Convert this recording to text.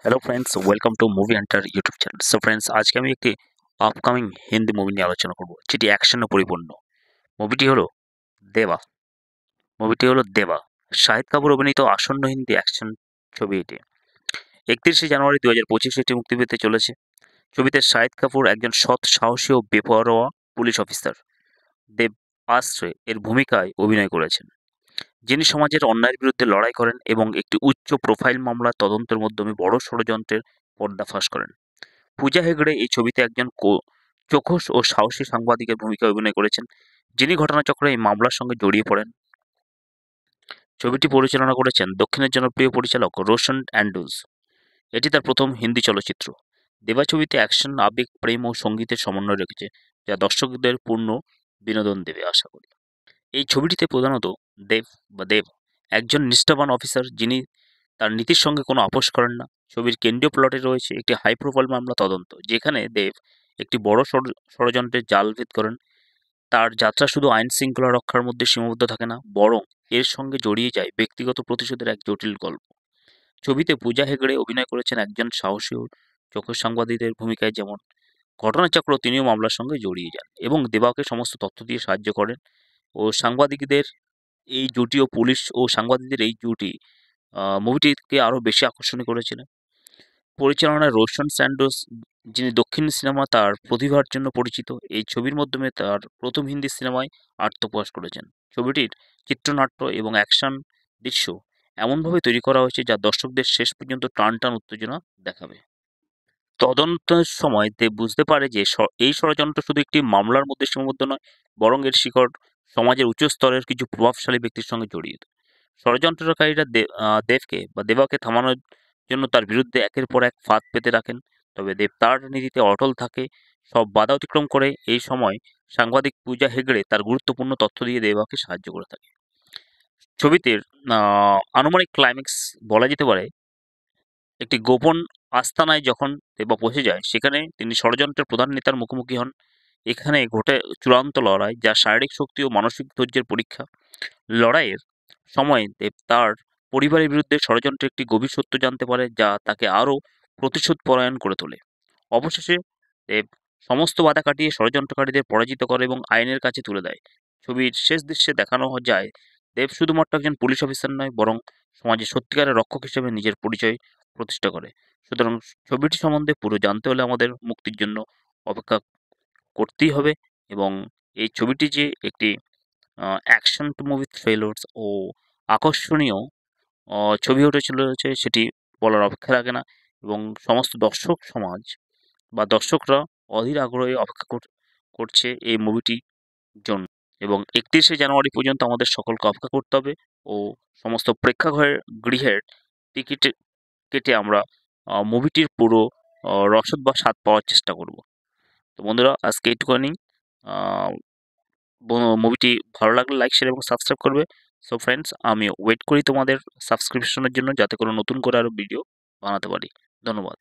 Hello friends, welcome to movie Hunter YouTube channel. So friends, আজকে আমি একটি upcoming Hindi movie নিয়ে আলোচনা করব, যেটি অ্যাকশনে পরিপূর্ণ। মুভিটি হলো দেবা। দেবা। শাহিদ কাপুর অভিনীত আসন্ন হিন্দি অ্যাকশন ছবি এটি। 31শে জানুয়ারি 2025 এটি মুক্তি পেতে চলেছে। ছবিতে শাহিদ কাপুর একজন সৎ, সাহসী ও বেপরোয়া পুলিশ অফিসার দেব আশ্রে এর ভূমিকায় অভিনয় করেছেন, যিনি সমাজের অন্যায়ের বিরুদ্ধে লড়াই করেন এবং একটি উচ্চ প্রোফাইল মামলার তদন্তের মাধ্যমে বড় ষড়যন্ত্রের পর্দাফাশ করেন। পূজা হেগড়ে এই ছবিতে একজন চোখস ও সাহসী সাংবাদিকের ভূমিকায় অভিনয় করেছেন, যিনি ঘটনাচক্রে এই মামলার সঙ্গে জড়িয়ে পড়েন। ছবিটি পরিচালনা করেছেন দক্ষিণের জনপ্রিয় পরিচালক রোশন অ্যান্ড্রুজ। এটি তার প্রথম হিন্দি চলচ্চিত্র। দেবা ছবিতে অ্যাকশন, আবেগ, প্রেম ও সঙ্গীতের সমন্বয় রেখেছে, যা দর্শকদের পূর্ণ বিনোদন দেবে আশা করি। এই ছবিটিতে প্রধানত দেব একজন নিষ্ঠাবান অফিসার, যিনি তার নীতির সঙ্গে কোনো আপোষ করেন না। ছবির কেন্দ্রীয় প্লটে রয়েছে একটি হাই প্রোফাইল মামলা তদন্ত, যেখানে দেব একটি বড় ষড়যন্ত্রের জাল ভেদ করেন। তার যাত্রা শুধু আইন শৃঙ্খলা রক্ষার মধ্যে সীমাবদ্ধ থাকে না, বরং এর সঙ্গে জড়িয়ে যায় ব্যক্তিগত প্রতিশোধের এক জটিল গল্প। ছবিতে পূজা হেগড়ে অভিনয় করেছেন একজন সাহসী ও চোখের সাংবাদিকের ভূমিকায়। যেমন ঘটনাচক্র, তিনিও মামলার সঙ্গে জড়িয়ে যান এবং দেবাকে সমস্ত তথ্য দিয়ে সাহায্য করেন। ও সাংবাদিকদের এই জুটি ও পুলিশ ও সাংবাদিকদের এই জুটি মুভিটিকে আরও বেশি আকর্ষণীয় করেছিলেন। পরিচালনায় রোশন স্যান্ডোস, যিনি দক্ষিণ সিনেমা তার প্রতিভার জন্য পরিচিত, এই ছবির মাধ্যমে তার প্রথম হিন্দি সিনেমায় আত্মপ্রকাশ করেছেন। ছবিটির চিত্রনাট্য এবং অ্যাকশন দৃশ্য এমনভাবে তৈরি করা হয়েছে যা দর্শকদের শেষ পর্যন্ত টান টান উত্তেজনা দেখাবে। তদন্তের সময় দেব বুঝতে পারে যে এই ষড়যন্ত্র শুধু একটি মামলার মধ্যে সীমাবদ্ধ নয়, বরং এর শিকড় সমাজের উচ্চ স্তরের কিছু প্রভাবশালী ব্যক্তির সঙ্গে জড়িত। ষড়যন্ত্রকারীরা দেবাকে থামানোর জন্য তার বিরুদ্ধে একের পর এক ফাঁদ পেতে রাখেন, তবে দেব তার নীতিতে অটল থাকে। সব বাধা অতিক্রম করে এই সময় সাংবাদিক পূজা হেগড়ে তার গুরুত্বপূর্ণ তথ্য দিয়ে দেবাকে সাহায্য করে থাকে। ছবিতে আনুমানিক ক্লাইম্যাক্স বলা যেতে পারে, একটি গোপন আস্তানায় যখন দেবা পৌঁছে যায়, সেখানে তিনি ষড়যন্ত্রের প্রধান নেতার মুখোমুখি হন। এখানে ঘটে চূড়ান্ত লড়াই, যা শারীরিক শক্তি ও মানসিক ধৈর্যের পরীক্ষা। লড়াইয়ের সময় দেব তার পরিবারের বিরুদ্ধে ষড়যন্ত্রের একটি গভীর সত্য জানতে পারে, যা তাকে আরও প্রতিশোধ পরায়ণ করে তোলে। অবশেষে দেব সমস্ত বাধা কাটিয়ে ষড়যন্ত্রকারীদের পরাজিত করে এবং আইনের কাছে তুলে দেয়। ছবির শেষ দৃশ্যে দেখানো যায় দেব শুধুমাত্র একজন পুলিশ অফিসার নয়, বরং সমাজের সত্যিকারের রক্ষক হিসেবে নিজের পরিচয় প্রতিষ্ঠা করে। সুতরাং ছবিটি সম্বন্ধে পুরো জানতে হলে আমাদের মুক্তির জন্য অপেক্ষা করতেই হবে। এবং এই ছবিটি যে একটি অ্যাকশন মুভি, থ্রিলার্স ও আকর্ষণীয় ছবি হতে চলেছে, সেটি বলার অপেক্ষা রাখে না। এবং সমস্ত দর্শক সমাজ বা দর্শকরা অধীর আগ্রহে অপেক্ষা করছে এই মুভিটির জন্য। এবং 31শে জানুয়ারি পর্যন্ত আমাদের সকলকে অপেক্ষা করতে হবে ও সমস্ত গৃহের টিকিট কেটে আমরা মুভিটির পুরো রসদ বা স্বাদ পাওয়ার চেষ্টা করব। তো বন্ধুরা, আজকে এইটুকুনি। মুভিটি ভালো লাগলে লাইক, শেয়ার এবং সাবস্ক্রাইব করবে। সো ফ্রেন্ডস, আমি ওয়েট করি তোমাদের সাবস্ক্রিপশনের জন্য, যাতে করে নতুন করে আরও ভিডিও বানাতে পারি। ধন্যবাদ।